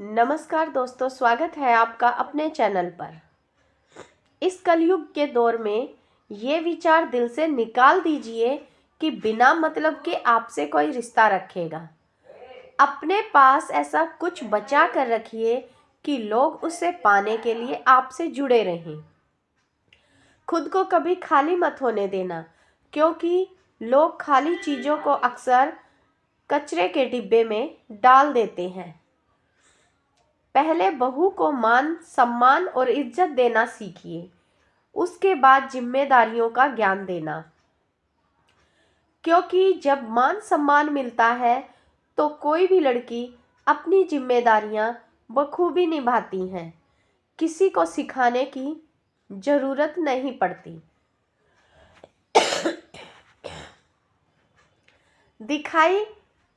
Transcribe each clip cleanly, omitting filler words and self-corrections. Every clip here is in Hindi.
नमस्कार दोस्तों, स्वागत है आपका अपने चैनल पर। इस कलयुग के दौर में ये विचार दिल से निकाल दीजिए कि बिना मतलब के आपसे कोई रिश्ता रखेगा। अपने पास ऐसा कुछ बचा कर रखिए कि लोग उसे पाने के लिए आपसे जुड़े रहें। खुद को कभी खाली मत होने देना, क्योंकि लोग खाली चीज़ों को अक्सर कचरे के डिब्बे में डाल देते हैं। पहले बहू को मान सम्मान और इज्जत देना सीखिए, उसके बाद जिम्मेदारियों का ज्ञान देना। क्योंकि जब मान सम्मान मिलता है तो कोई भी लड़की अपनी जिम्मेदारियां बखूबी निभाती हैं। किसी को सिखाने की जरूरत नहीं पड़ती। दिखाई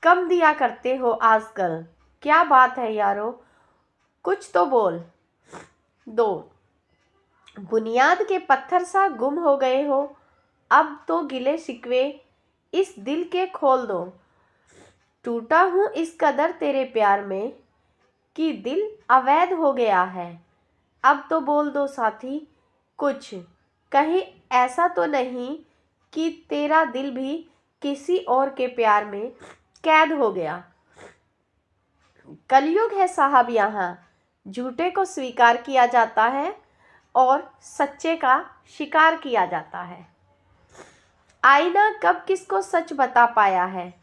कम दिया करते हो आजकल, क्या बात है यारो, कुछ तो बोल दो। बुनियाद के पत्थर सा गुम हो गए हो, अब तो गिले शिकवे इस दिल के खोल दो। टूटा हूँ इस कदर तेरे प्यार में कि दिल अवैध हो गया है। अब तो बोल दो साथी कुछ, कहीं ऐसा तो नहीं कि तेरा दिल भी किसी और के प्यार में कैद हो गया। कलयुग है साहब, यहाँ झूठे को स्वीकार किया जाता है और सच्चे का शिकार किया जाता है। आईना कब किसको सच बता पाया है,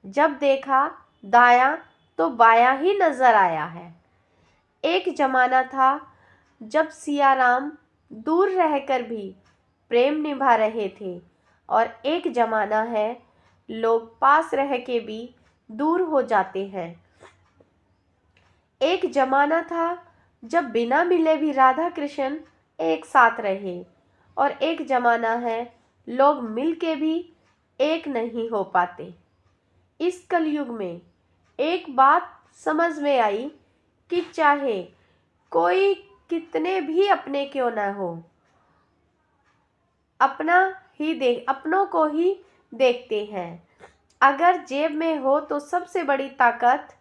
जब देखा दायां तो बायां ही नजर आया है। एक जमाना था जब सिया राम दूर रहकर भी प्रेम निभा रहे थे, और एक जमाना है लोग पास रह के भी दूर हो जाते हैं। एक जमाना था जब बिना मिले भी राधा कृष्ण एक साथ रहे, और एक जमाना है लोग मिल के भी एक नहीं हो पाते। इस कलयुग में एक बात समझ में आई कि चाहे कोई कितने भी अपने क्यों न हो, अपनों को ही देखते हैं। अगर जेब में हो तो सबसे बड़ी ताकत,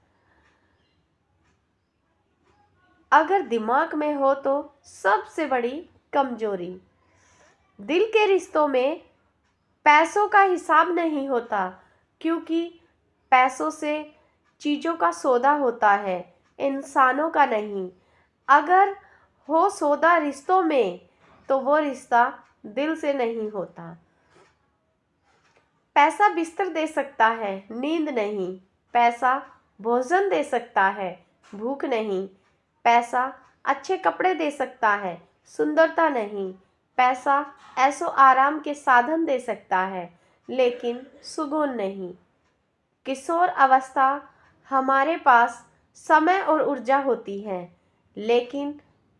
अगर दिमाग में हो तो सबसे बड़ी कमजोरी। दिल के रिश्तों में पैसों का हिसाब नहीं होता, क्योंकि पैसों से चीज़ों का सौदा होता है, इंसानों का नहीं। अगर हो सौदा रिश्तों में तो वो रिश्ता दिल से नहीं होता। पैसा बिस्तर दे सकता है, नींद नहीं। पैसा भोजन दे सकता है, भूख नहीं। पैसा अच्छे कपड़े दे सकता है, सुंदरता नहीं। पैसा ऐसो आराम के साधन दे सकता है, लेकिन सुकून नहीं। किशोर अवस्था हमारे पास समय और ऊर्जा होती है, लेकिन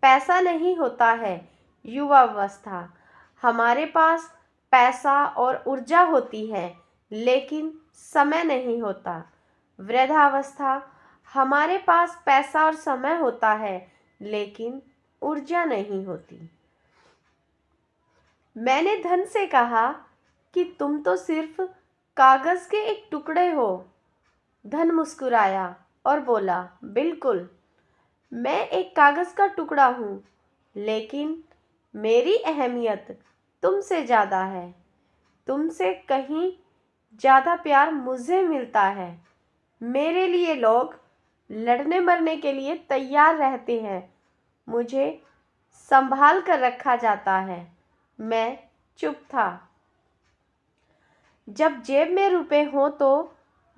पैसा नहीं होता है। युवा अवस्था हमारे पास पैसा और ऊर्जा होती है, लेकिन समय नहीं होता। वृद्धावस्था हमारे पास पैसा और समय होता है, लेकिन ऊर्जा नहीं होती। मैंने धन से कहा कि तुम तो सिर्फ कागज के एक टुकड़े हो। धन मुस्कुराया और बोला, बिल्कुल, मैं एक कागज का टुकड़ा हूँ, लेकिन मेरी अहमियत तुमसे ज़्यादा है। तुमसे कहीं ज़्यादा प्यार मुझे मिलता है। मेरे लिए लोग लड़ने मरने के लिए तैयार रहते हैं। मुझे संभाल कर रखा जाता है। मैं चुप था। जब जेब में रुपए हो तो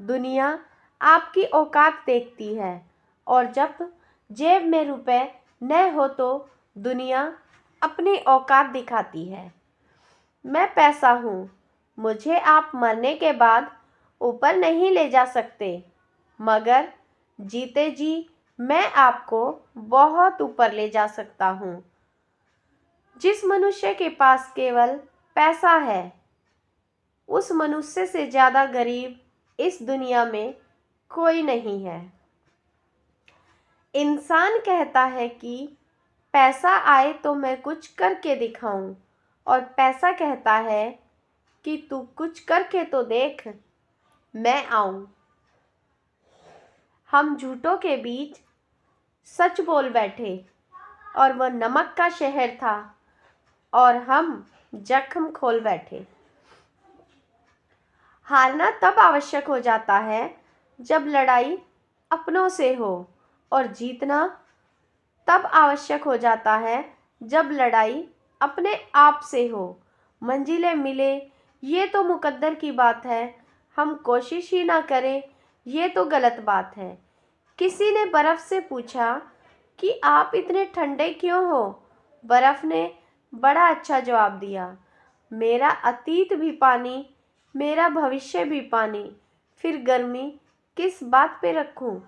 दुनिया आपकी औकात देखती है, और जब जेब में रुपए न हो तो दुनिया अपनी औकात दिखाती है। मैं पैसा हूँ, मुझे आप मरने के बाद ऊपर नहीं ले जा सकते, मगर जीते जी मैं आपको बहुत ऊपर ले जा सकता हूँ। जिस मनुष्य के पास केवल पैसा है, उस मनुष्य से ज़्यादा गरीब इस दुनिया में कोई नहीं है। इंसान कहता है कि पैसा आए तो मैं कुछ करके दिखाऊं, और पैसा कहता है कि तू कुछ करके तो देख, मैं आऊं। हम झूठों के बीच सच बोल बैठे और वह नमक का शहर था और हम जख्म खोल बैठे। हारना तब आवश्यक हो जाता है जब लड़ाई अपनों से हो और जीतना तब आवश्यक हो जाता है जब लड़ाई अपने आप से हो। मंजिलें मिले ये तो मुकद्दर की बात है, हम कोशिश ही ना करें ये तो गलत बात है। किसी ने बर्फ़ से पूछा कि आप इतने ठंडे क्यों हो? बर्फ़ ने बड़ा अच्छा जवाब दिया, मेरा अतीत भी पानी, मेरा भविष्य भी पानी, फिर गर्मी किस बात पे रखूं?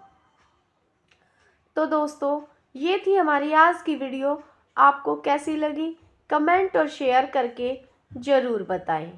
तो दोस्तों, ये थी हमारी आज की वीडियो। आपको कैसी लगी कमेंट और शेयर करके ज़रूर बताएं।